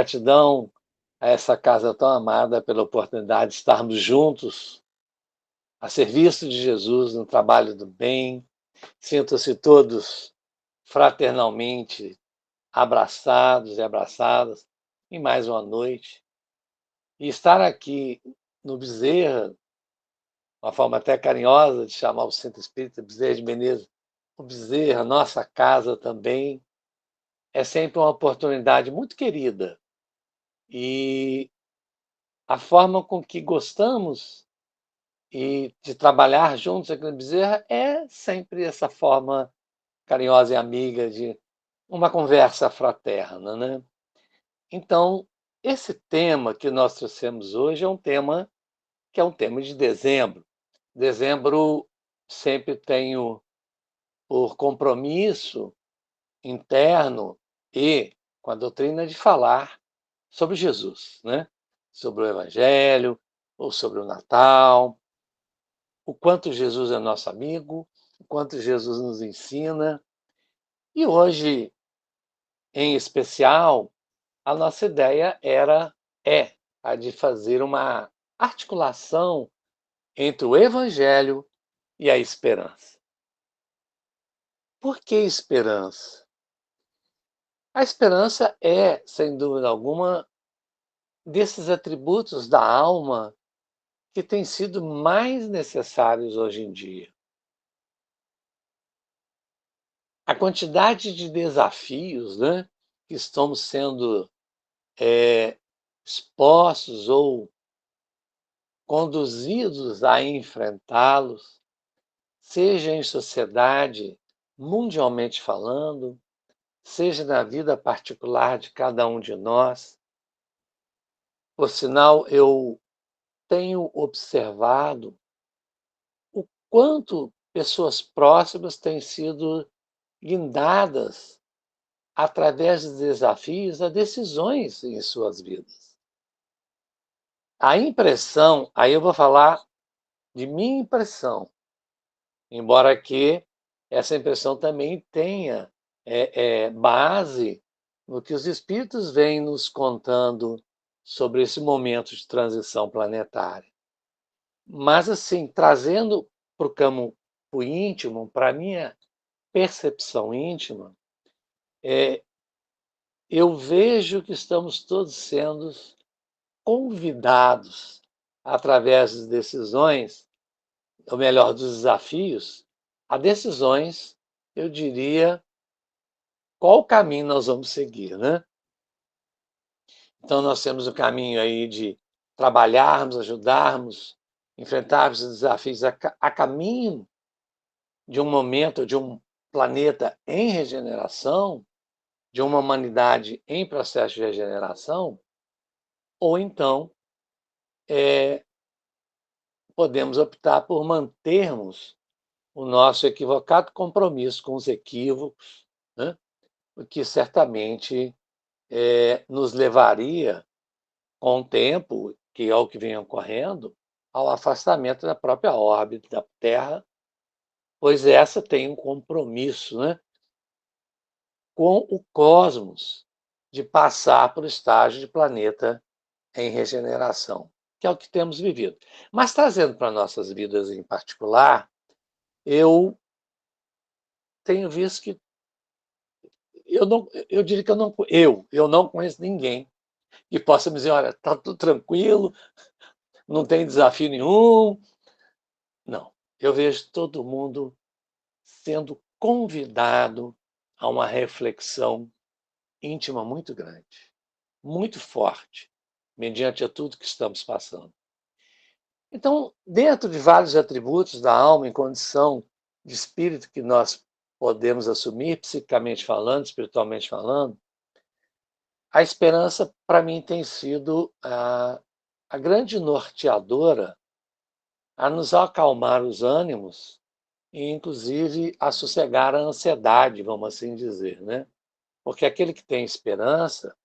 Gratidão a essa casa tão amada pela oportunidade de estarmos juntos a serviço de Jesus no trabalho do bem. Sintam-se todos fraternalmente abraçados e abraçadas em mais uma noite. E estar aqui no Bezerra, uma forma até carinhosa de chamar o Centro Espírita Bezerra de Menezes, o Bezerra, nossa casa também, é sempre uma oportunidade muito querida. E a forma com que gostamos e de trabalhar juntos aqui no Bezerra é sempre essa forma carinhosa e amiga de uma conversa fraterna, né? Então, esse tema que nós trouxemos hoje é um tema que é um tema de dezembro. Dezembro sempre tenho por compromisso interno e com a doutrina de falar sobre Jesus, né? Sobre o Evangelho, ou sobre o Natal, o quanto Jesus é nosso amigo, o quanto Jesus nos ensina. E hoje, em especial, a nossa ideia é a de fazer uma articulação entre o Evangelho e a esperança. Por que esperança? A esperança é, sem dúvida alguma, desses atributos da alma que têm sido mais necessários hoje em dia. A quantidade de desafios, né, que estamos sendo expostos ou conduzidos a enfrentá-los, seja em sociedade, mundialmente falando, seja na vida particular de cada um de nós. Por sinal, eu tenho observado o quanto pessoas próximas têm sido guindadas através de desafios a decisões em suas vidas. A impressão, aí eu vou falar de minha impressão, embora que essa impressão também tenha base no que os espíritos vêm nos contando sobre esse momento de transição planetária. Mas, assim, trazendo para o campo íntimo, para a minha percepção íntima, eu vejo que estamos todos sendo convidados, através das decisões, ou melhor, dos desafios, a decisões, eu diria, qual caminho nós vamos seguir, né? Então, nós temos o caminho aí de trabalharmos, ajudarmos, enfrentarmos os desafios a caminho de um momento, de um planeta em regeneração, de uma humanidade em processo de regeneração, ou então podemos optar por mantermos o nosso equivocado compromisso com os equívocos, né? O que certamente nos levaria, com o tempo, que é o que vem ocorrendo, ao afastamento da própria órbita da Terra, pois essa tem um compromisso, né, com o cosmos, de passar para o estágio de planeta em regeneração, que é o que temos vivido. Mas trazendo para nossas vidas em particular, eu tenho visto que eu diria que eu não conheço ninguém que possa me dizer, olha, está tudo tranquilo, não tem desafio nenhum. Não, eu vejo todo mundo sendo convidado a uma reflexão íntima muito grande, muito forte, mediante a tudo que estamos passando. Então, dentro de vários atributos da alma em condição de espírito que nós podemos assumir, psicamente falando, espiritualmente falando, a esperança, para mim, tem sido a grande norteadora a nos acalmar os ânimos e, inclusive, a sossegar a ansiedade, vamos assim dizer, né? Porque aquele que tem esperança,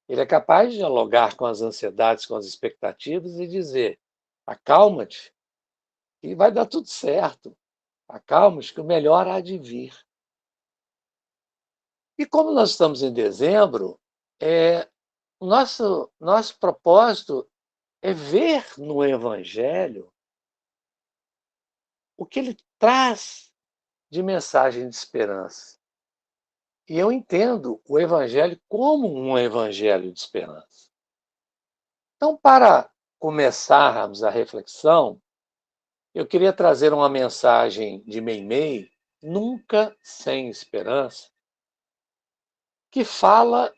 ele é capaz de dialogar com as ansiedades, com as expectativas e dizer: acalma-te, e vai dar tudo certo. Acalma-te, que o melhor há de vir. E como nós estamos em dezembro, nosso propósito é ver no Evangelho o que ele traz de mensagem de esperança. E eu entendo o Evangelho como um Evangelho de esperança. Então, para começarmos a reflexão, eu queria trazer uma mensagem de Meimei, Nunca Sem Esperança, que fala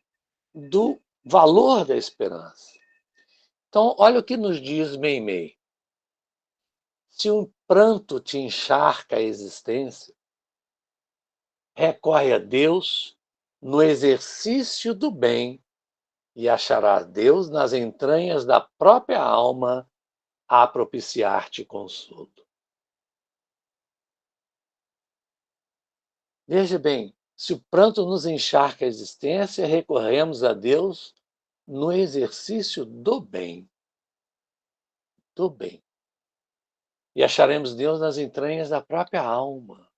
do valor da esperança. Então, olha o que nos diz Meimei. Se um pranto te encharca a existência, recorre a Deus no exercício do bem e acharás Deus nas entranhas da própria alma a propiciar-te consolo. Veja bem, se o pranto nos encharca a existência, recorremos a Deus no exercício do bem, do bem. E acharemos Deus nas entranhas da própria alma,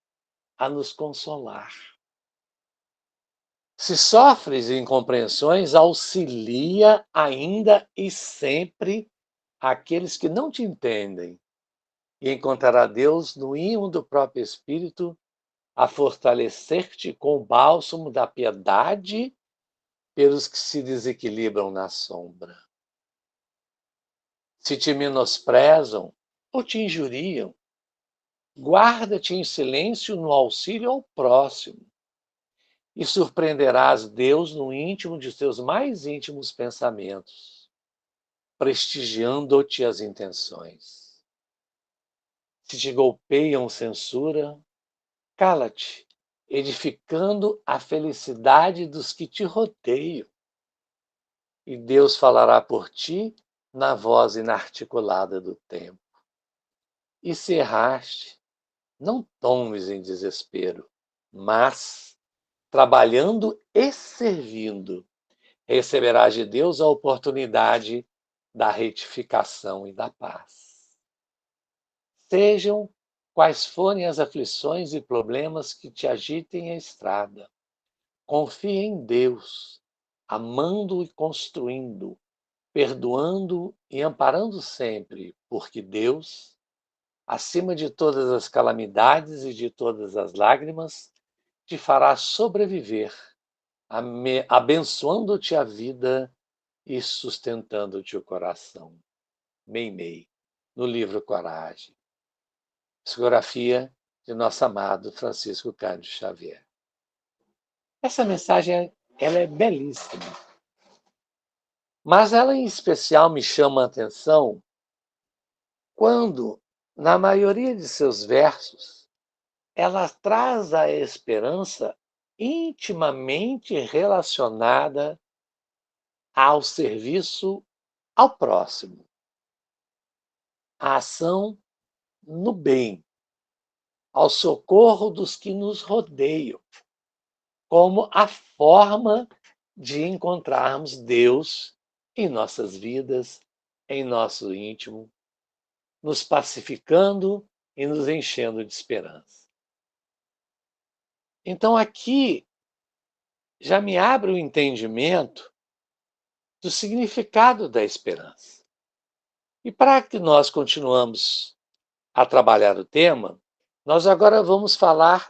a nos consolar. Se sofres incompreensões, auxilia ainda e sempre aqueles que não te entendem, e encontrará Deus no ímã do próprio Espírito a fortalecer-te com o bálsamo da piedade pelos que se desequilibram na sombra. Se te menosprezam ou te injuriam, guarda-te em silêncio no auxílio ao próximo e surpreenderás Deus no íntimo de teus mais íntimos pensamentos, prestigiando-te as intenções. Se te golpeiam censura, cala-te, edificando a felicidade dos que te rodeiam. E Deus falará por ti na voz inarticulada do tempo. E se erraste, não tomes em desespero, mas, trabalhando e servindo, receberás de Deus a oportunidade da retificação e da paz. Sejam quais forem as aflições e problemas que te agitem a estrada, confie em Deus, amando e construindo, perdoando e amparando sempre, porque Deus, acima de todas as calamidades e de todas as lágrimas, te fará sobreviver, abençoando-te a vida e sustentando-te o coração. Meimei, no livro Coragem. Psicografia de nosso amado Francisco Cândido Xavier. Essa mensagem ela é belíssima, mas ela em especial me chama a atenção quando, na maioria de seus versos, ela traz a esperança intimamente relacionada ao serviço ao próximo, à ação no bem, ao socorro dos que nos rodeiam, como a forma de encontrarmos Deus em nossas vidas, em nosso íntimo, nos pacificando e nos enchendo de esperança. Então aqui já me abre o entendimento do significado da esperança. E para que nós continuamos a trabalhar o tema, nós agora vamos falar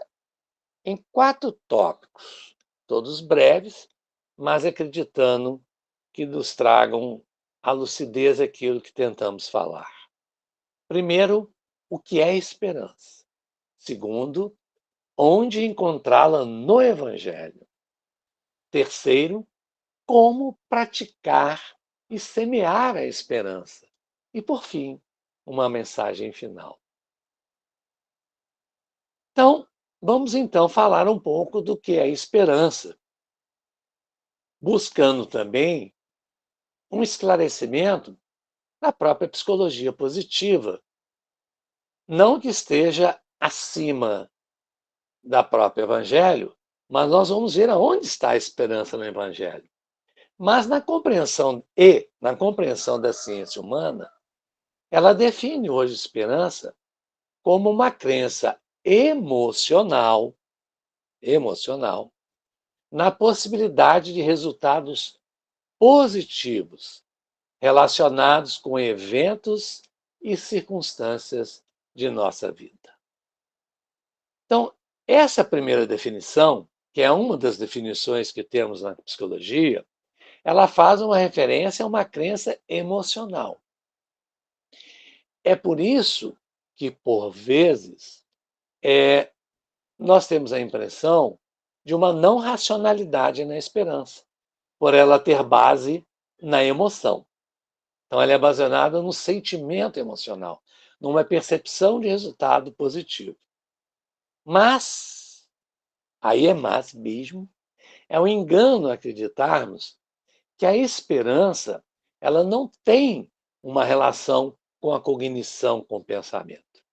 em 4 tópicos, todos breves, mas acreditando que nos tragam a lucidez aquilo que tentamos falar. Primeiro, o que é esperança? Segundo, onde encontrá-la no Evangelho? Terceiro, como praticar e semear a esperança? E, por fim, uma mensagem final. Então, vamos então falar um pouco do que é esperança, buscando também um esclarecimento na própria psicologia positiva, não que esteja acima da própria Evangelho, mas nós vamos ver aonde está a esperança no Evangelho. Mas na compreensão da ciência humana, ela define hoje esperança como uma crença emocional na possibilidade de resultados positivos relacionados com eventos e circunstâncias de nossa vida. Então, essa primeira definição, que é uma das definições que temos na psicologia, ela faz uma referência a uma crença emocional. É por isso que, por vezes, nós temos a impressão de uma não racionalidade na esperança, por ela ter base na emoção. Então, ela é baseada no sentimento emocional, numa percepção de resultado positivo. Mas, aí é mais mesmo, é um engano acreditarmos que a esperança ela não tem uma relação com a cognição, com o pensamento.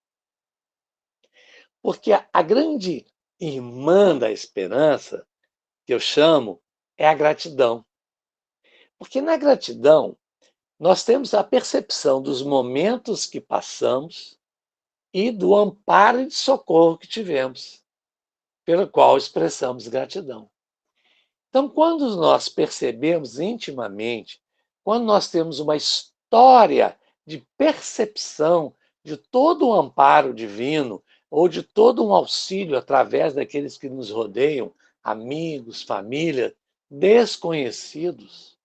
Porque a grande irmã da esperança, que eu chamo, é a gratidão. Porque na gratidão, nós temos a percepção dos momentos que passamos e do amparo e de socorro que tivemos, pelo qual expressamos gratidão. Então, quando nós percebemos intimamente, quando nós temos uma história de percepção de todo o amparo divino ou de todo um auxílio através daqueles que nos rodeiam, amigos, família, desconhecidos,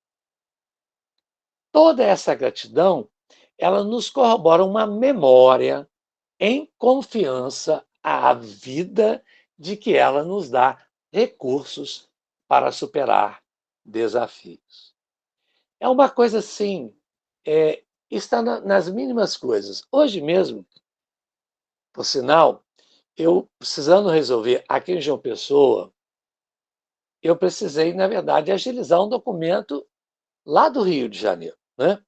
toda essa gratidão, ela nos corrobora uma memória em confiança à vida de que ela nos dá recursos para superar desafios. É uma coisa assim, está nas mínimas coisas. Hoje mesmo, por sinal, eu precisando resolver aqui em João Pessoa, eu precisei, na verdade, agilizar um documento lá do Rio de Janeiro, né?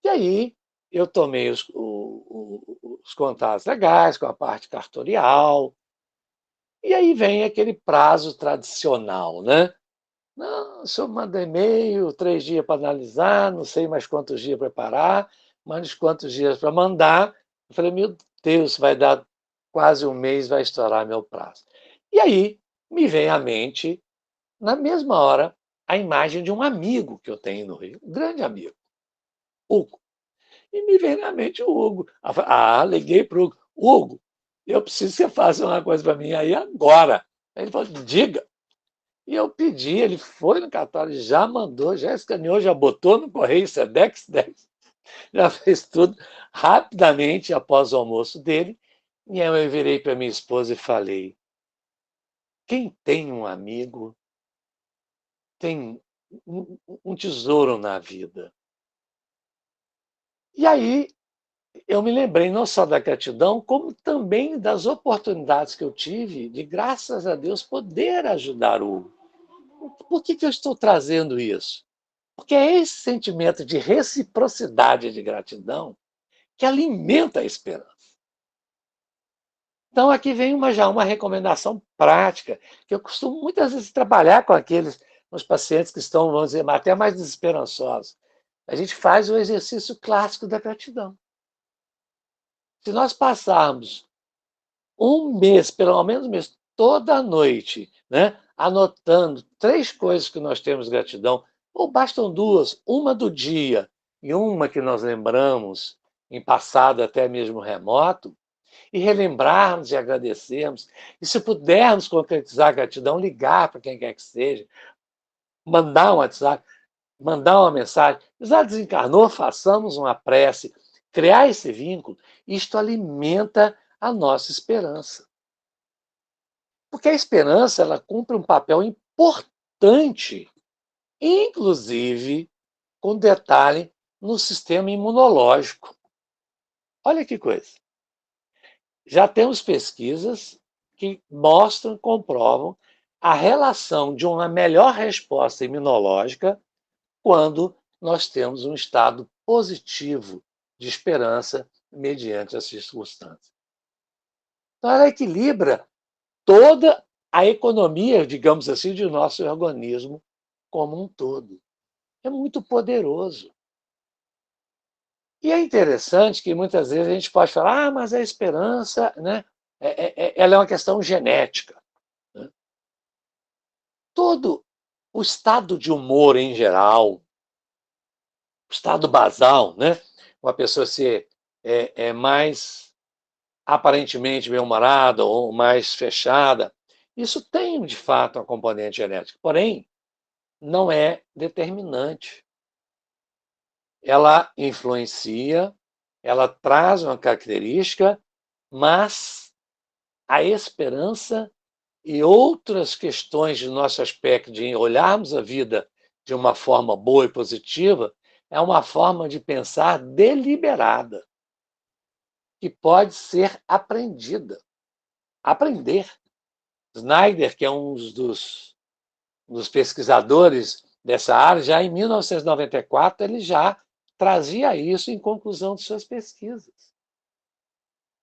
E aí eu tomei os contatos legais com a parte cartorial, e aí vem aquele prazo tradicional, né? Não, o senhor manda e-mail, 3 dias para analisar, não sei mais quantos dias preparar, mais quantos dias para mandar. Eu falei, meu Deus, vai dar quase um mês, vai estourar meu prazo. E aí me vem à mente, na mesma hora, a imagem de um amigo que eu tenho no Rio, um grande amigo, Hugo. E me vem na mente o Hugo. Liguei para o Hugo. Hugo, eu preciso que você faça uma coisa para mim aí agora. Aí ele falou, diga. E eu pedi, ele foi no cartório, já mandou, já escaneou, já botou no correio Sedex 10, já fez tudo rapidamente após o almoço dele. E aí eu virei para minha esposa e falei: quem tem um amigo tem um tesouro na vida. E aí eu me lembrei não só da gratidão, como também das oportunidades que eu tive de, graças a Deus, poder ajudar o Hugo. Por que eu estou trazendo isso? Porque é esse sentimento de reciprocidade e de gratidão que alimenta a esperança. Então, aqui vem já uma recomendação prática, que eu costumo muitas vezes trabalhar com os pacientes que estão, vamos dizer, até mais desesperançosos. A gente faz o exercício clássico da gratidão. Se nós passarmos um mês, pelo menos um mês, toda noite, né, anotando 3 coisas que nós temos gratidão, ou bastam 2, uma do dia e uma que nós lembramos em passado até mesmo remoto, e relembrarmos e agradecermos, e se pudermos concretizar a gratidão, ligar para quem quer que seja, mandar um WhatsApp, mandar uma mensagem, já desencarnou, façamos uma prece, criar esse vínculo, isto alimenta a nossa esperança. Porque a esperança ela cumpre um papel importante, inclusive, com detalhe, no sistema imunológico. Olha que coisa. Já temos pesquisas que mostram, comprovam a relação de uma melhor resposta imunológica quando nós temos um estado positivo de esperança mediante as circunstâncias. Então, ela equilibra toda a economia, digamos assim, de nosso organismo como um todo. É muito poderoso. E é interessante que muitas vezes a gente pode falar, mas a esperança, né, ela é uma questão genética. Né? Todo o estado de humor em geral, estado basal, né? Uma pessoa ser mais aparentemente bem-humorada ou mais fechada, isso tem, de fato, uma componente genética, porém, não é determinante. Ela influencia, ela traz uma característica, mas a esperança e outras questões de nosso aspecto de olharmos a vida de uma forma boa e positiva é uma forma de pensar deliberada, que pode ser aprendida. Aprender. Snyder, que é um dos pesquisadores dessa área, já em 1994, ele já trazia isso em conclusão de suas pesquisas.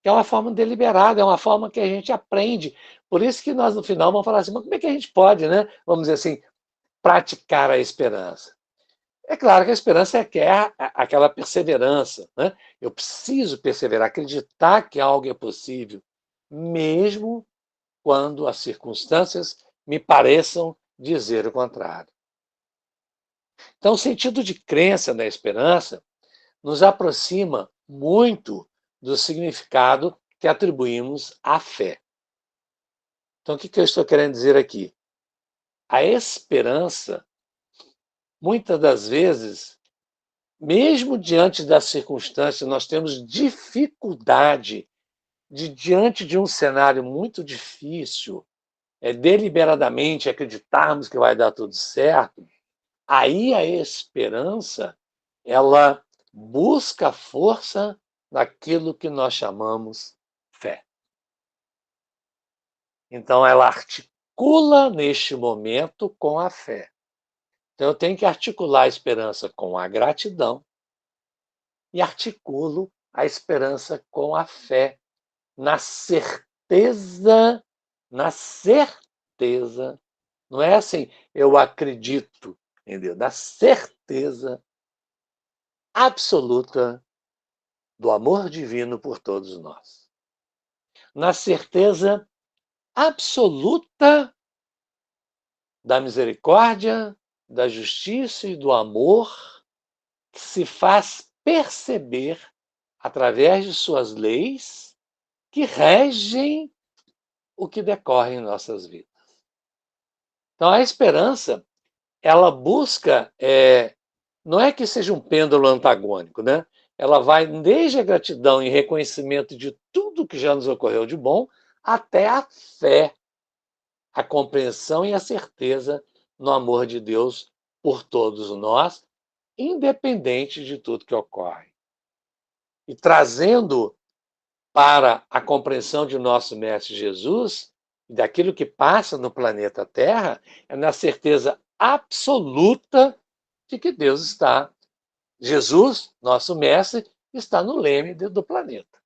É uma forma deliberada, é uma forma que a gente aprende. Por isso que nós, no final, vamos falar assim, mas como é que a gente pode, né, vamos dizer assim, praticar a esperança? É claro que a esperança requer aquela perseverança, né? Eu preciso perseverar, acreditar que algo é possível, mesmo quando as circunstâncias me pareçam dizer o contrário. Então, o sentido de crença na esperança nos aproxima muito do significado que atribuímos à fé. Então, o que eu estou querendo dizer aqui? A esperança, muitas das vezes, mesmo diante das circunstâncias, nós temos dificuldade de, diante de um cenário muito difícil, deliberadamente acreditarmos que vai dar tudo certo. Aí a esperança, ela busca força naquilo que nós chamamos fé. Então ela articula neste momento com a fé. Então eu tenho que articular a esperança com a gratidão e articulo a esperança com a fé, na certeza, não é assim, eu acredito, entendeu? Na certeza absoluta do amor divino por todos nós. Na certeza absoluta da misericórdia, da justiça e do amor que se faz perceber através de suas leis que regem o que decorre em nossas vidas. Então, a esperança, ela busca, não é que seja um pêndulo antagônico, né? Ela vai desde a gratidão e reconhecimento de tudo que já nos ocorreu de bom, até a fé, a compreensão e a certeza no amor de Deus por todos nós, independente de tudo que ocorre. E trazendo para a compreensão de nosso Mestre Jesus, daquilo que passa no planeta Terra, é na certeza absoluta de que Deus está, Jesus, nosso Mestre, está no leme do planeta.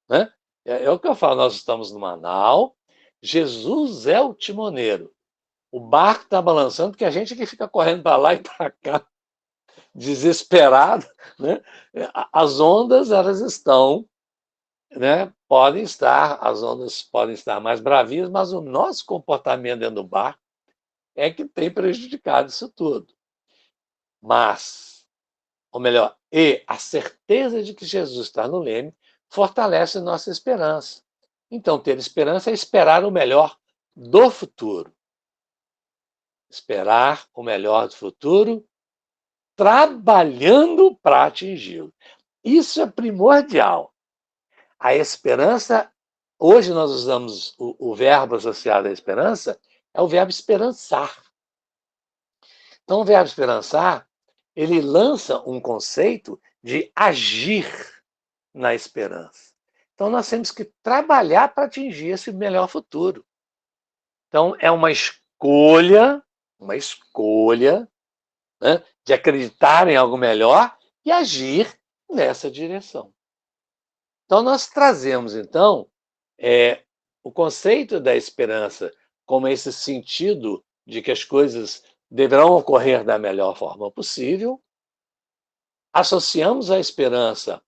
Né? É o que eu falo, nós estamos no Manaus, Jesus é o timoneiro. O barco está balançando porque a gente que fica correndo para lá e para cá, desesperado. Né? As ondas, elas estão, né? As ondas podem estar mais bravias, mas o nosso comportamento dentro do barco é que tem prejudicado isso tudo. Mas, ou melhor, a certeza de que Jesus está no leme fortalece nossa esperança. Então, ter esperança é esperar o melhor do futuro. Esperar o melhor do futuro, trabalhando para atingi-lo. Isso é primordial. A esperança, hoje nós usamos o verbo associado à esperança, é o verbo esperançar. Então, o verbo esperançar, ele lança um conceito de agir na esperança. Então, nós temos que trabalhar para atingir esse melhor futuro. Então, é uma escolha, né, de acreditar em algo melhor e agir nessa direção. Então, nós trazemos, então, o conceito da esperança como esse sentido de que as coisas deverão ocorrer da melhor forma possível. Associamos a esperança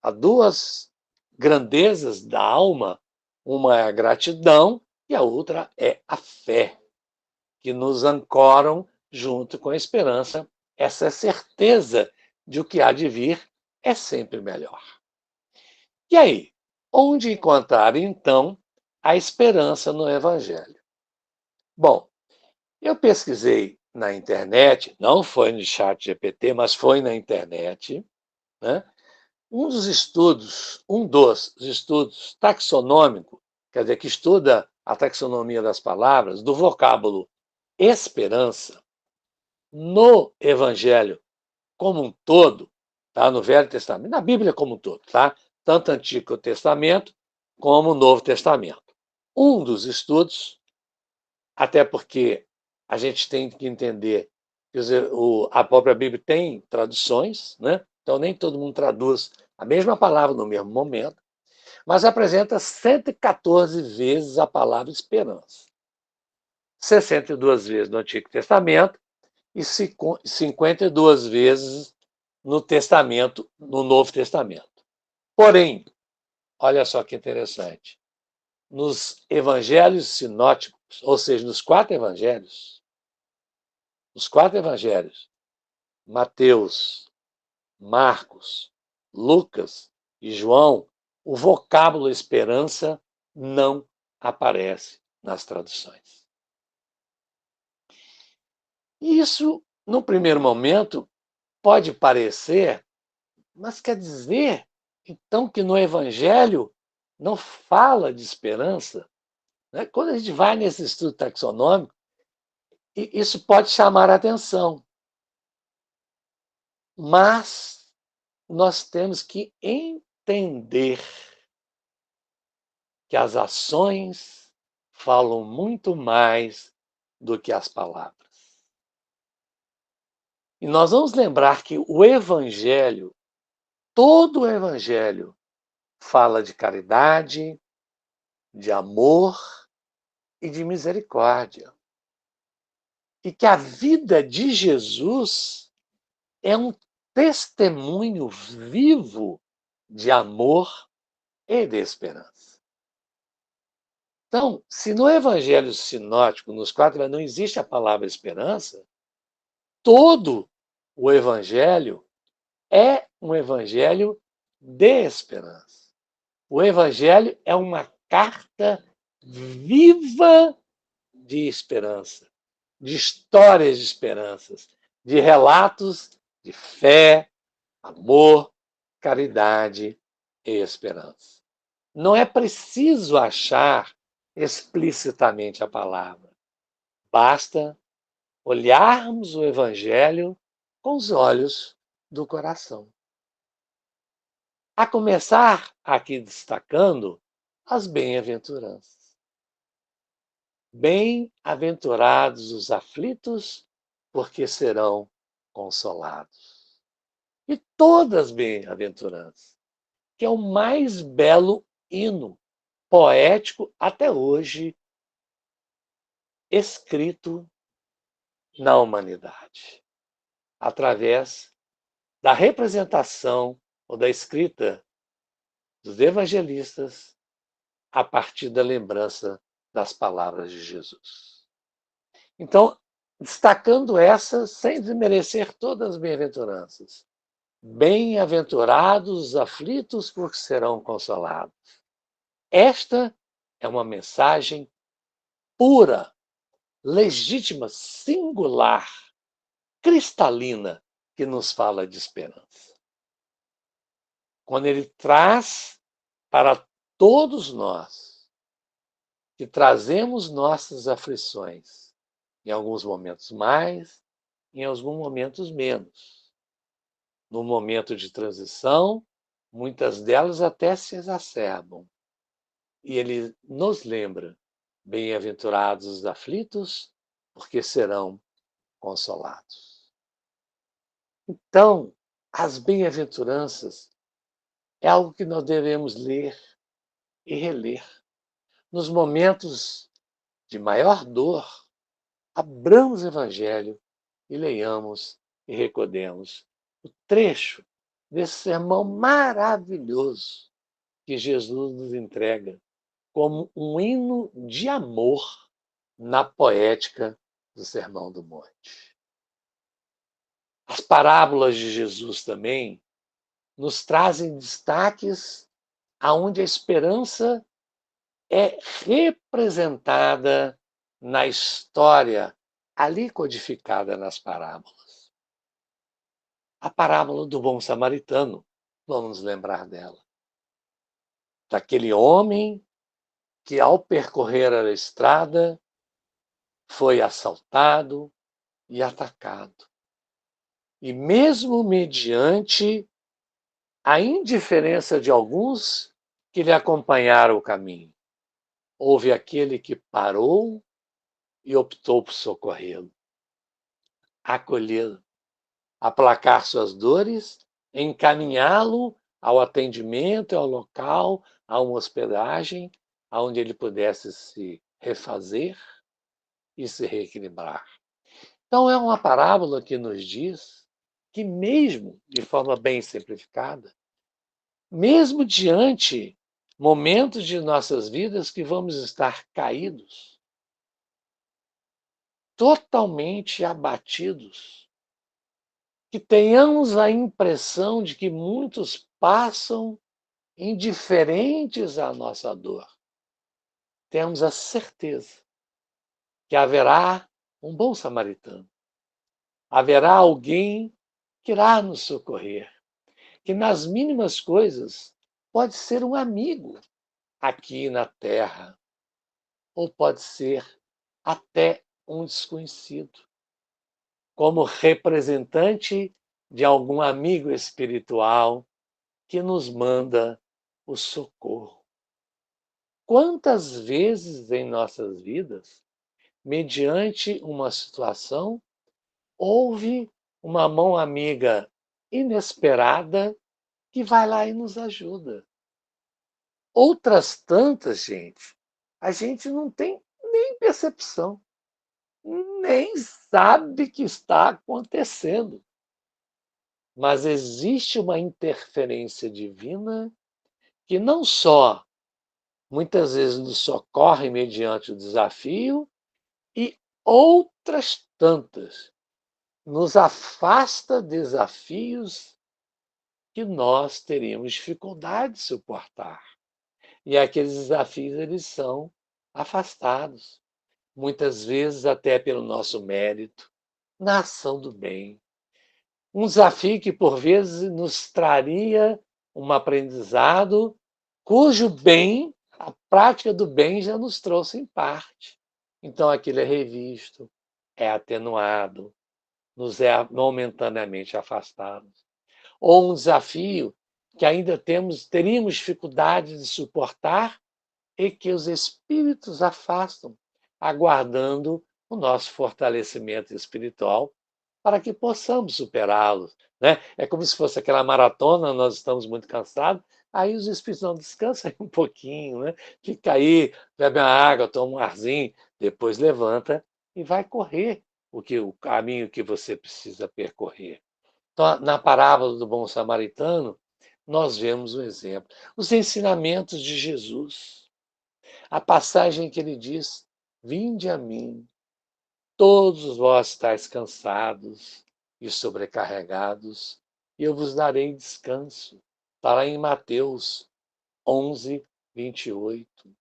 a duas grandezas da alma, uma é a gratidão e a outra é a fé, que nos ancoram junto com a esperança, essa certeza de o que há de vir é sempre melhor. E aí, onde encontrar então a esperança no Evangelho? Bom, eu pesquisei na internet, não foi no chat GPT, mas foi na internet, né? Um dos estudos taxonômico, quer dizer, que estuda a taxonomia das palavras, do vocábulo esperança, no Evangelho como um todo, tá? No Velho Testamento, na Bíblia como um todo, tá? Tanto Antigo Testamento como o Novo Testamento. Um dos estudos, até porque a gente tem que entender que a própria Bíblia tem traduções, né? Então nem todo mundo traduz a mesma palavra no mesmo momento, mas apresenta 114 vezes a palavra esperança. 62 vezes no Antigo Testamento e 52 vezes no Novo Testamento. Porém, olha só que interessante, nos evangelhos sinóticos, ou seja, nos quatro evangelhos, Mateus, Marcos, Lucas e João, o vocábulo esperança não aparece nas traduções. E isso, no primeiro momento, pode parecer, mas quer dizer, então, que no Evangelho não fala de esperança? Né? Quando a gente vai nesse estudo taxonômico, isso pode chamar a atenção, mas nós temos que entender que as ações falam muito mais do que as palavras. E nós vamos lembrar que o Evangelho, todo o Evangelho, fala de caridade, de amor e de misericórdia. E que a vida de Jesus é um testemunho vivo de amor e de esperança. Então, se no Evangelho sinótico, nos quatro, não existe a palavra esperança, todo o Evangelho é um Evangelho de esperança. O Evangelho é uma carta viva de esperança, de histórias de esperanças, de relatos de fé, amor, caridade e esperança. Não é preciso achar explicitamente a palavra. Basta olharmos o Evangelho com os olhos do coração. A começar aqui destacando as bem-aventuranças. Bem-aventurados os aflitos, porque serão consolados. E todas as bem-aventuranças, que é o mais belo hino poético até hoje escrito na humanidade, através da representação ou da escrita dos evangelistas a partir da lembrança das palavras de Jesus. Então, destacando essa, sem desmerecer todas as bem-aventuranças. Bem-aventurados os aflitos, porque serão consolados. Esta é uma mensagem pura, legítima, singular, cristalina, que nos fala de esperança. Quando ele traz para todos nós, que trazemos nossas aflições, em alguns momentos mais, em alguns momentos menos. No momento de transição, muitas delas até se exacerbam. E ele nos lembra: bem-aventurados os aflitos, porque serão consolados. Então, as bem-aventuranças é algo que nós devemos ler e reler. Nos momentos de maior dor, abramos o Evangelho e leiamos e recordemos o trecho desse sermão maravilhoso que Jesus nos entrega como um hino de amor na poética do Sermão do Monte. As parábolas de Jesus também nos trazem destaques aonde a esperança é representada na história ali codificada nas parábolas. A parábola do bom samaritano, vamos lembrar dela. Daquele homem que, ao percorrer a estrada, foi assaltado e atacado. E mesmo mediante a indiferença de alguns que lhe acompanharam o caminho, houve aquele que parou e optou por socorrê-lo, acolhê-lo, aplacar suas dores, encaminhá-lo ao atendimento, ao local, a uma hospedagem, onde ele pudesse se refazer e se reequilibrar. Então, é uma parábola que nos diz que, mesmo de forma bem simplificada, mesmo diante momentos de nossas vidas que vamos estar caídos, totalmente abatidos, que tenhamos a impressão de que muitos passam indiferentes à nossa dor. Temos a certeza que haverá um bom samaritano, haverá alguém que irá nos socorrer, que nas mínimas coisas pode ser um amigo aqui na terra, ou pode ser até um desconhecido, como representante de algum amigo espiritual que nos manda o socorro. Quantas vezes em nossas vidas, mediante uma situação, houve uma mão amiga inesperada que vai lá e nos ajuda? Outras tantas, gente, a gente não tem nem percepção, nem sabe que está acontecendo. Mas existe uma interferência divina que não só muitas vezes nos socorre mediante o desafio, e outras tantas nos afasta desafios que nós teríamos dificuldade de suportar. E aqueles desafios eles são afastados, muitas vezes até pelo nosso mérito, na ação do bem. Um desafio que, por vezes, nos traria um aprendizado cujo bem, a prática do bem já nos trouxe em parte. Então, aquilo é revisto, é atenuado, nos é momentaneamente afastado. Ou um desafio que ainda teríamos dificuldade de suportar e que os espíritos afastam, aguardando o nosso fortalecimento espiritual para que possamos superá-los. Né? É como se fosse aquela maratona, nós estamos muito cansados, aí os espíritos não descansam um pouquinho, né? Fica aí, bebe uma água, toma um arzinho, depois levanta e vai correr o caminho que você precisa percorrer. Então, na parábola do bom samaritano, nós vemos um exemplo. Os ensinamentos de Jesus. A passagem que ele diz: Vinde a mim, todos vós estáis cansados e sobrecarregados, e eu vos darei descanso. Está lá em Mateus 11, 28.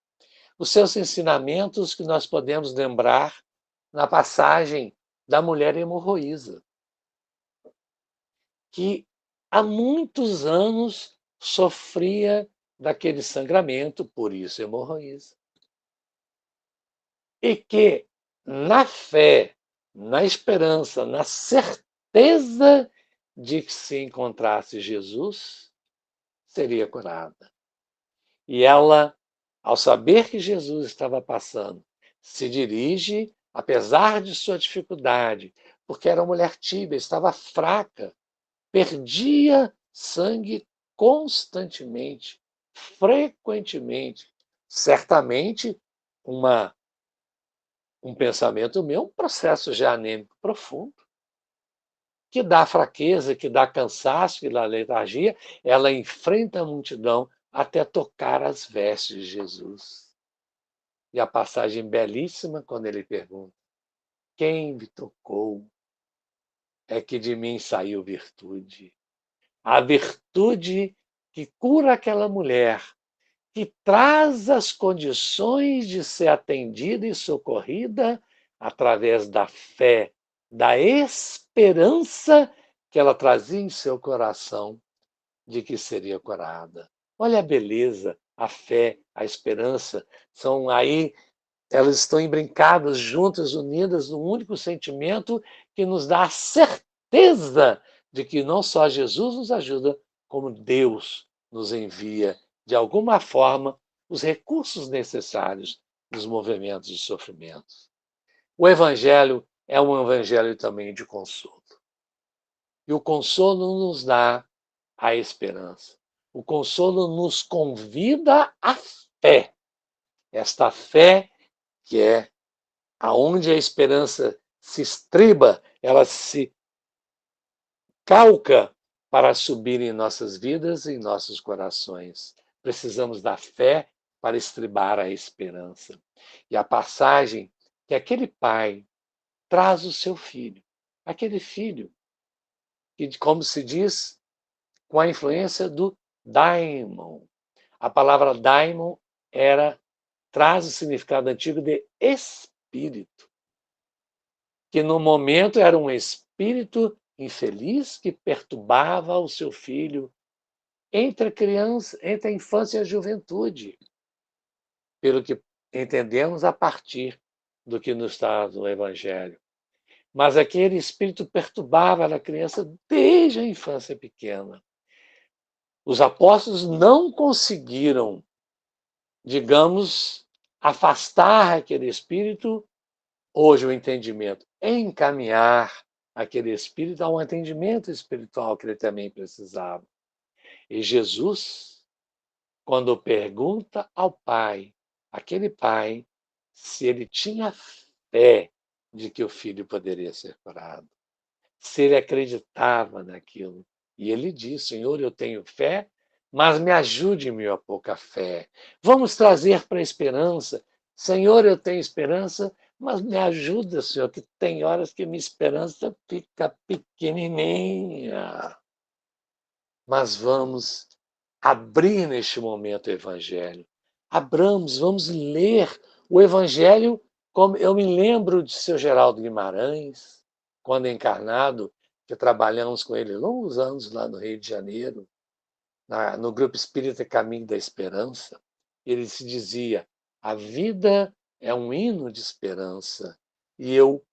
Os seus ensinamentos que nós podemos lembrar na passagem da mulher hemorroísa, que há muitos anos sofria daquele sangramento, por isso hemorroísa. E que, na fé, na esperança, na certeza de que se encontrasse Jesus, seria curada. E ela, ao saber que Jesus estava passando, se dirige, apesar de sua dificuldade, porque era uma mulher tíbia, estava fraca, perdia sangue constantemente, frequentemente. Certamente, um pensamento meu, um processo já anêmico profundo, que dá fraqueza, que dá cansaço, que dá letargia, ela enfrenta a multidão até tocar as vestes de Jesus. E a passagem belíssima quando ele pergunta: quem me tocou? é que de mim saiu virtude. A virtude que cura aquela mulher, que traz as condições de ser atendida e socorrida através da fé, da esperança que ela trazia em seu coração de que seria curada. Olha a beleza, a fé, a esperança, são aí, elas estão embrincadas, juntas, unidas num único sentimento que nos dá a certeza de que não só Jesus nos ajuda, como Deus nos envia, de alguma forma, os recursos necessários nos movimentos de sofrimento. O Evangelho é um evangelho também de consolo. E o consolo nos dá a esperança. O consolo nos convida à fé. Esta fé que é aonde a esperança se estriba, ela se calca para subir em nossas vidas e em nossos corações. Precisamos da fé para estribar a esperança. E a passagem que aquele pai traz o seu filho, aquele filho que, como se diz, com a influência do daimon. A palavra daimon traz o significado antigo de espírito, que no momento era um espírito infeliz que perturbava o seu filho entre a infância e a juventude, pelo que entendemos a partir do que nos está no Evangelho. Mas aquele espírito perturbava a criança desde a infância pequena. Os apóstolos não conseguiram, digamos, afastar aquele espírito, hoje o entendimento, encaminhar aquele espírito a um entendimento espiritual que ele também precisava. E Jesus, quando pergunta ao pai, aquele pai, se ele tinha fé de que o filho poderia ser curado, se ele acreditava naquilo. E ele diz: Senhor, eu tenho fé, mas me ajude em minha pouca fé. Vamos trazer para a esperança. Senhor, eu tenho esperança, mas me ajuda, Senhor, que tem horas que minha esperança fica pequenininha. Mas vamos abrir neste momento o Evangelho. Abramos, vamos ler o Evangelho, como eu me lembro de seu Geraldo Guimarães, quando encarnado, que trabalhamos com ele longos anos lá no Rio de Janeiro, no Grupo Espírita Caminho da Esperança. Ele se dizia: a vida é um hino de esperança. E eu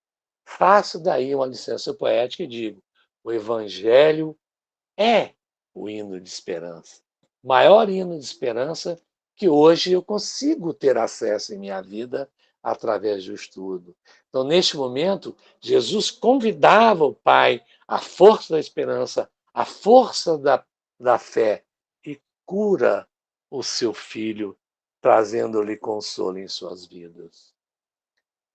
faço daí uma licença poética e digo: o Evangelho é o hino de esperança. O maior hino de esperança que hoje eu consigo ter acesso em minha vida através do estudo. Então, neste momento, Jesus convidava o Pai, a força da esperança, a força da fé, e cura o seu filho, trazendo-lhe consolo em suas vidas.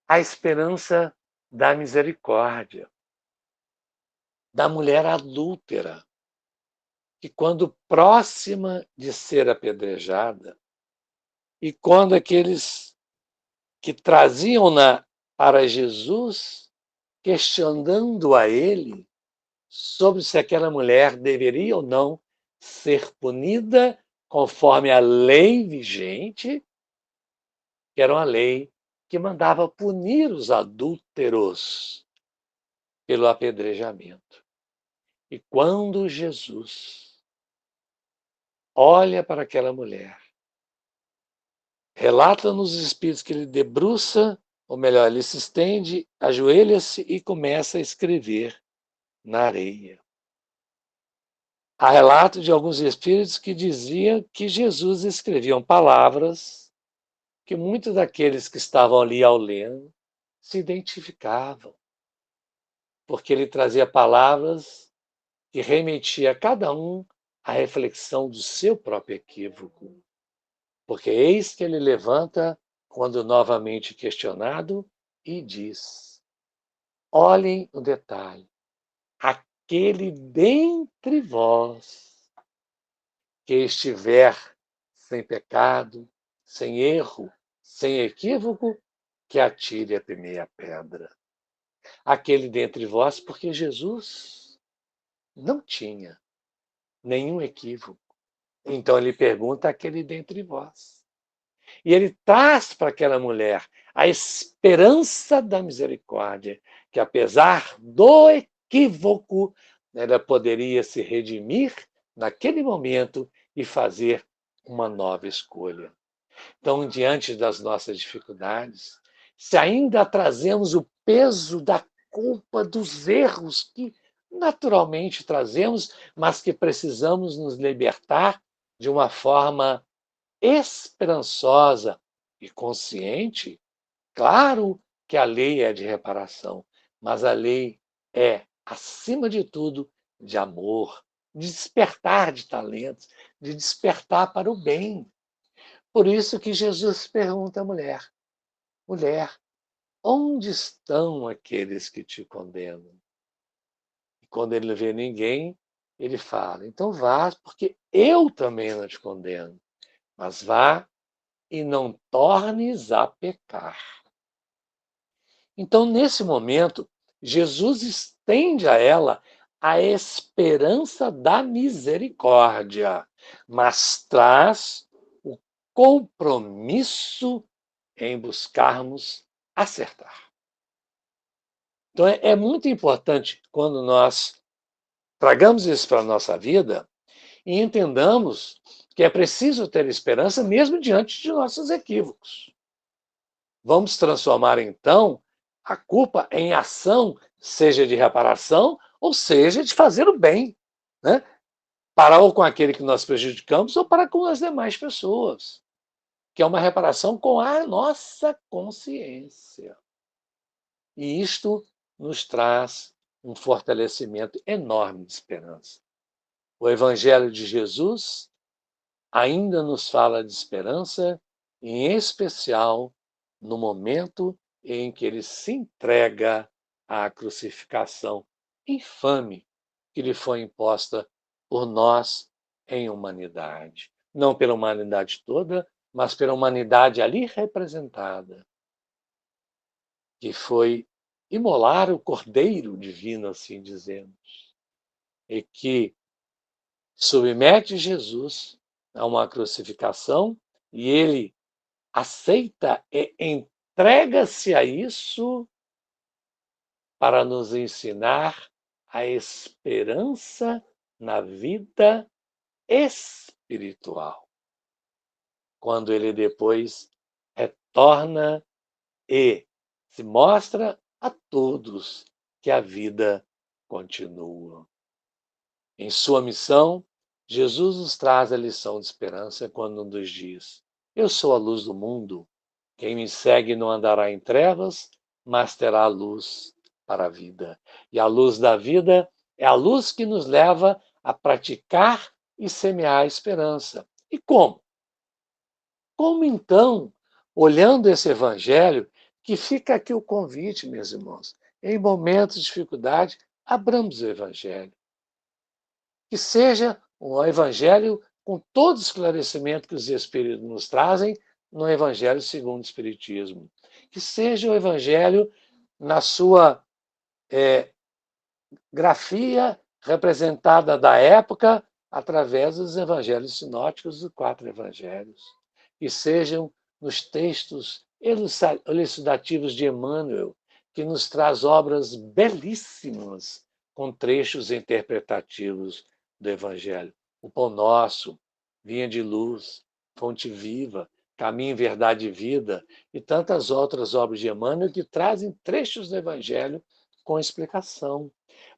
A esperança da misericórdia, da mulher adúltera, que quando próxima de ser apedrejada, e quando aqueles que traziam-na para Jesus, questionando a ele sobre se aquela mulher deveria ou não ser punida conforme a lei vigente, que era uma lei que mandava punir os adúlteros pelo apedrejamento. E quando Jesus olha para aquela mulher, relata-nos os espíritos que ele debruça, ou melhor, ele se estende, ajoelha-se e começa a escrever na areia. Há relato de alguns espíritos que diziam que Jesus escrevia palavras que muitos daqueles que estavam ali ao lendo se identificavam, porque ele trazia palavras que remetia a cada um à reflexão do seu próprio equívoco. Porque eis que ele levanta, quando novamente questionado, e diz: olhem o detalhe, aquele dentre vós que estiver sem pecado, sem erro, sem equívoco, que atire a primeira pedra. aquele dentre vós, porque Jesus não tinha nenhum equívoco. Então ele pergunta aquele dentre vós. E ele traz para aquela mulher a esperança da misericórdia, que apesar do equívoco, ela poderia se redimir naquele momento e fazer uma nova escolha. Então, diante das nossas dificuldades, se ainda trazemos o peso da culpa dos erros que naturalmente trazemos, mas que precisamos nos libertar de uma forma esperançosa e consciente, claro que a lei é de reparação, mas a lei é, acima de tudo, de amor, de despertar de talentos, de despertar para o bem. Por isso que Jesus pergunta à mulher: mulher, onde estão aqueles que te condenam? E quando ele não vê ninguém, ele fala: então vá, porque eu também não te condeno, mas vá e não tornes a pecar. Então, nesse momento, Jesus estende a ela a esperança da misericórdia, mas traz o compromisso em buscarmos acertar. Então, é muito importante quando nós tragamos isso para a nossa vida e entendamos que é preciso ter esperança mesmo diante de nossos equívocos. Vamos transformar, então, a culpa em ação, seja de reparação ou seja de fazer o bem, né? Para ou com aquele que nós prejudicamos ou para com as demais pessoas, que é uma reparação com a nossa consciência. E isto nos traz um fortalecimento enorme de esperança. O Evangelho de Jesus ainda nos fala de esperança, em especial no momento em que ele se entrega à crucificação infame que lhe foi imposta por nós em humanidade. Não pela humanidade toda, mas pela humanidade ali representada, que foi imolar o Cordeiro Divino, assim dizemos, e que submete Jesus a uma crucificação e ele aceita e entrega-se a isso para nos ensinar a esperança na vida espiritual. Quando ele depois retorna e se mostra a todos que a vida continua. Em sua missão, Jesus nos traz a lição de esperança quando nos diz: eu sou a luz do mundo. Quem me segue não andará em trevas, mas terá a luz para a vida. E a luz da vida é a luz que nos leva a praticar e semear a esperança. E como? Como então, olhando esse evangelho, que fica aqui o convite, meus irmãos, em momentos de dificuldade, abramos o evangelho. Que seja um evangelho com todo o esclarecimento que os Espíritos nos trazem no Evangelho segundo o Espiritismo. Que seja o Evangelho na sua grafia representada da época através dos Evangelhos sinóticos dos 4 Evangelhos. Que sejam nos textos elucidativos de Emmanuel, que nos traz obras belíssimas com trechos interpretativos do Evangelho. O Pão Nosso, Vinha de Luz, Fonte Viva, Caminho, Verdade e Vida, e tantas outras obras de Emmanuel que trazem trechos do Evangelho com explicação,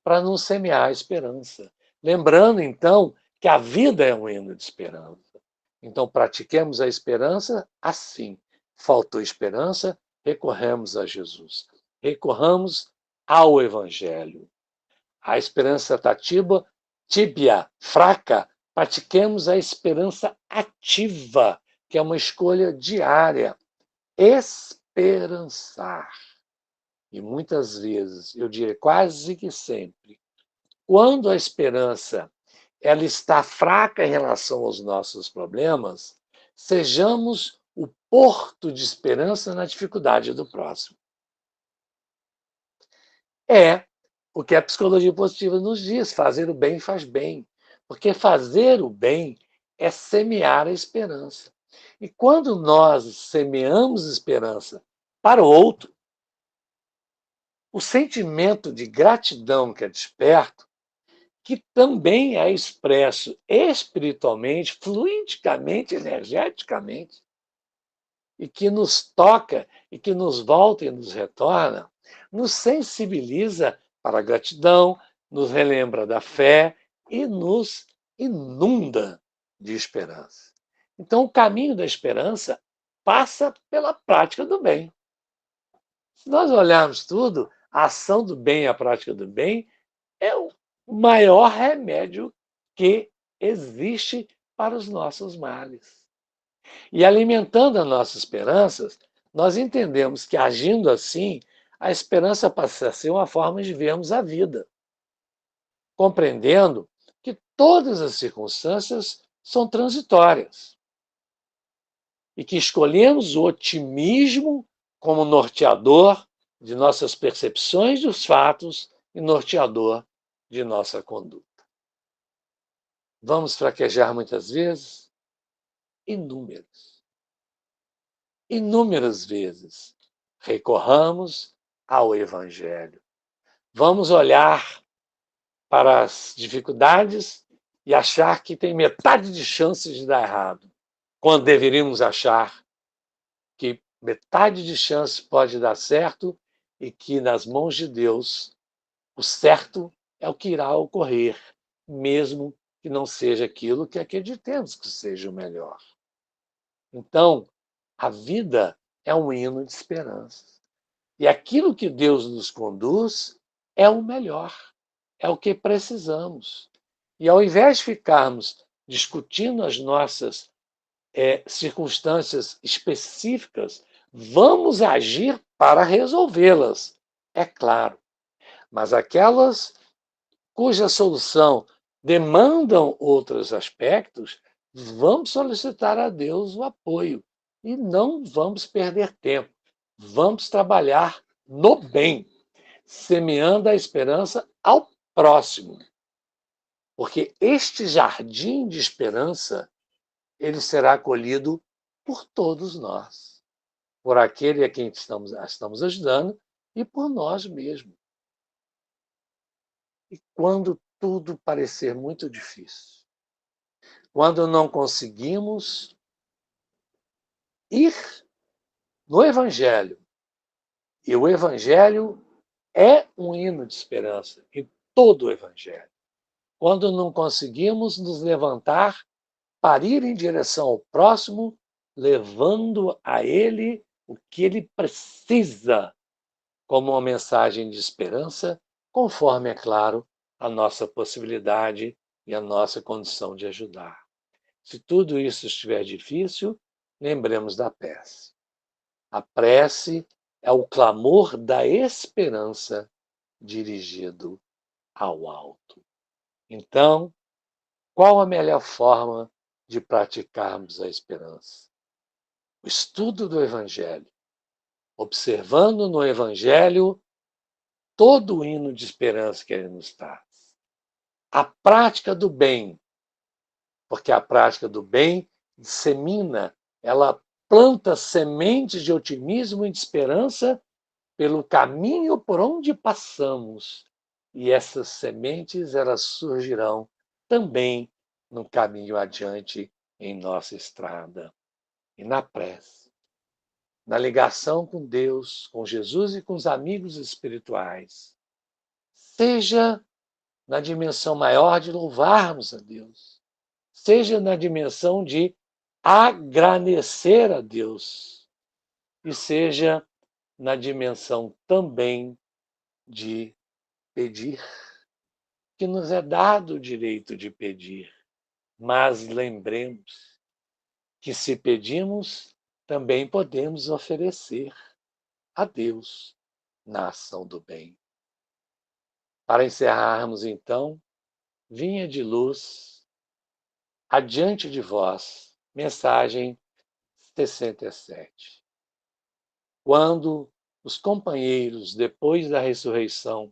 para nos semear a esperança. Lembrando, então, que a vida é um hino de esperança. Então, pratiquemos a esperança assim. Faltou esperança, recorremos a Jesus. Recorramos ao Evangelho. A esperança está tíbia, fraca, pratiquemos a esperança ativa, que é uma escolha diária. Esperançar. E muitas vezes, eu diria quase que sempre, quando a esperança ela está fraca em relação aos nossos problemas, sejamos o porto de esperança na dificuldade do próximo. É o que a psicologia positiva nos diz: fazer o bem faz bem. Porque fazer o bem é semear a esperança. E quando nós semeamos esperança para o outro, o sentimento de gratidão que é desperto, que também é expresso espiritualmente, fluidicamente, energeticamente, e que nos toca, e que nos volta e nos retorna, nos sensibiliza para a gratidão, nos relembra da fé e nos inunda de esperança. Então, o caminho da esperança passa pela prática do bem. Se nós olharmos tudo, a ação do bem e a prática do bem é o maior remédio que existe para os nossos males. E alimentando as nossas esperanças, nós entendemos que agindo assim, a esperança passa a ser uma forma de vermos a vida, compreendendo que todas as circunstâncias são transitórias e que escolhemos o otimismo como norteador de nossas percepções dos fatos e norteador de nossa conduta. Vamos fraquejar muitas vezes? Inúmeras. Inúmeras vezes. Recorramos ao Evangelho. Vamos olhar para as dificuldades e achar que tem metade de chances de dar errado, quando deveríamos achar que metade de chance pode dar certo e que nas mãos de Deus o certo é o que irá ocorrer, mesmo que não seja aquilo que acreditemos que seja o melhor. Então, a vida é um hino de esperança. E aquilo que Deus nos conduz é o melhor, é o que precisamos. E ao invés de ficarmos discutindo as nossas circunstâncias específicas, vamos agir para resolvê-las, é claro. Mas aquelas cuja solução demandam outros aspectos, vamos solicitar a Deus o apoio e não vamos perder tempo. Vamos trabalhar no bem, semeando a esperança ao próximo. Porque este jardim de esperança, ele será acolhido por todos nós, por aquele a quem estamos ajudando e por nós mesmos. E quando tudo parecer muito difícil, quando não conseguimos ir no Evangelho, e o Evangelho é um hino de esperança em todo o Evangelho, quando não conseguimos nos levantar para ir em direção ao próximo, levando a ele o que ele precisa, como uma mensagem de esperança, conforme, é claro, a nossa possibilidade e a nossa condição de ajudar. Se tudo isso estiver difícil, lembremos da prece. A prece é o clamor da esperança dirigido ao alto. Então, qual a melhor forma de praticarmos a esperança? O estudo do Evangelho, observando no Evangelho todo o hino de esperança que ele nos traz. A prática do bem, porque a prática do bem dissemina, ela planta sementes de otimismo e de esperança pelo caminho por onde passamos. E essas sementes, elas surgirão também no caminho adiante em nossa estrada. E na prece, na ligação com Deus, com Jesus e com os amigos espirituais, seja na dimensão maior de louvarmos a Deus, seja na dimensão de agradecer a Deus, e seja na dimensão também de pedir, que nos é dado o direito de pedir, mas lembremos que se pedimos, também podemos oferecer a Deus na ação do bem. Para encerrarmos, então, vinha de luz, adiante de vós, mensagem 67. Quando os companheiros, depois da ressurreição,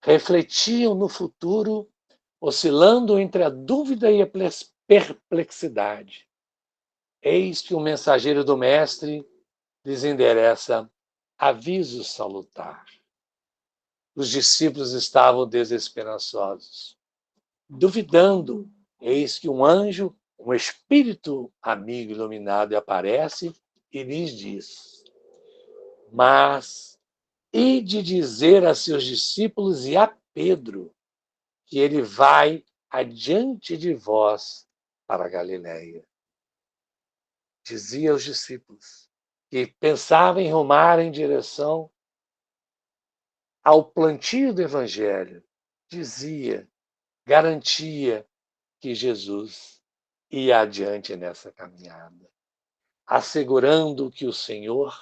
refletiam no futuro, oscilando entre a dúvida e a perplexidade. Eis que um mensageiro do Mestre lhes endereça aviso salutar. Os discípulos estavam desesperançosos, duvidando. Eis que um anjo, um espírito amigo iluminado, aparece e lhes diz: Mas ide dizer a seus discípulos e a Pedro que ele vai adiante de vós para a Galiléia. Dizia aos discípulos que pensavam em rumar em direção ao plantio do Evangelho. Dizia, garantia que Jesus ia adiante nessa caminhada, assegurando que o Senhor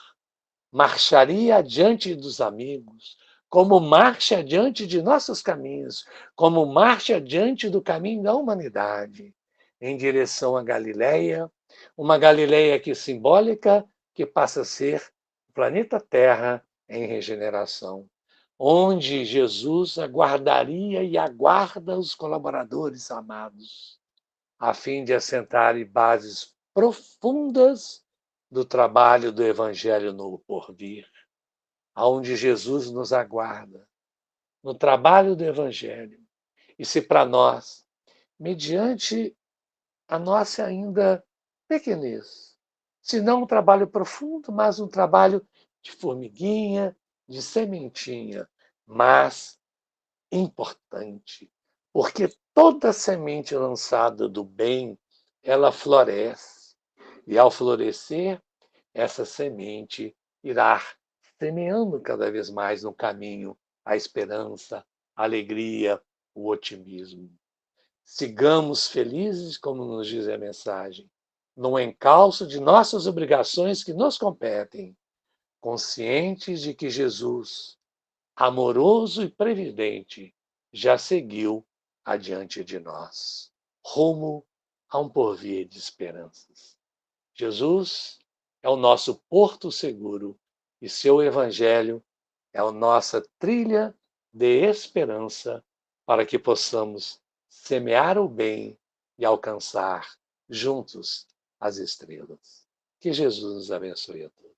marcharia adiante dos amigos, como marcha adiante de nossos caminhos, como marcha adiante do caminho da humanidade, em direção à Galileia, uma Galileia que simbólica, que passa a ser o planeta Terra em regeneração, onde Jesus aguardaria e aguarda os colaboradores amados, a fim de assentarem bases profundas do trabalho do Evangelho no porvir, aonde Jesus nos aguarda, no trabalho do Evangelho. E se para nós, mediante a nossa ainda pequenez, se não um trabalho profundo, mas um trabalho de formiguinha, de sementinha, mas importante, porque toda semente lançada do bem, ela floresce. E ao florescer, essa semente irá semeando cada vez mais no caminho a esperança, a alegria, o otimismo. Sigamos felizes, como nos diz a mensagem, no encalço de nossas obrigações que nos competem, conscientes de que Jesus, amoroso e previdente, já seguiu adiante de nós, rumo a um porvir de esperanças. Jesus é o nosso porto seguro e seu evangelho é a nossa trilha de esperança para que possamos semear o bem e alcançar juntos as estrelas. Que Jesus nos abençoe a todos.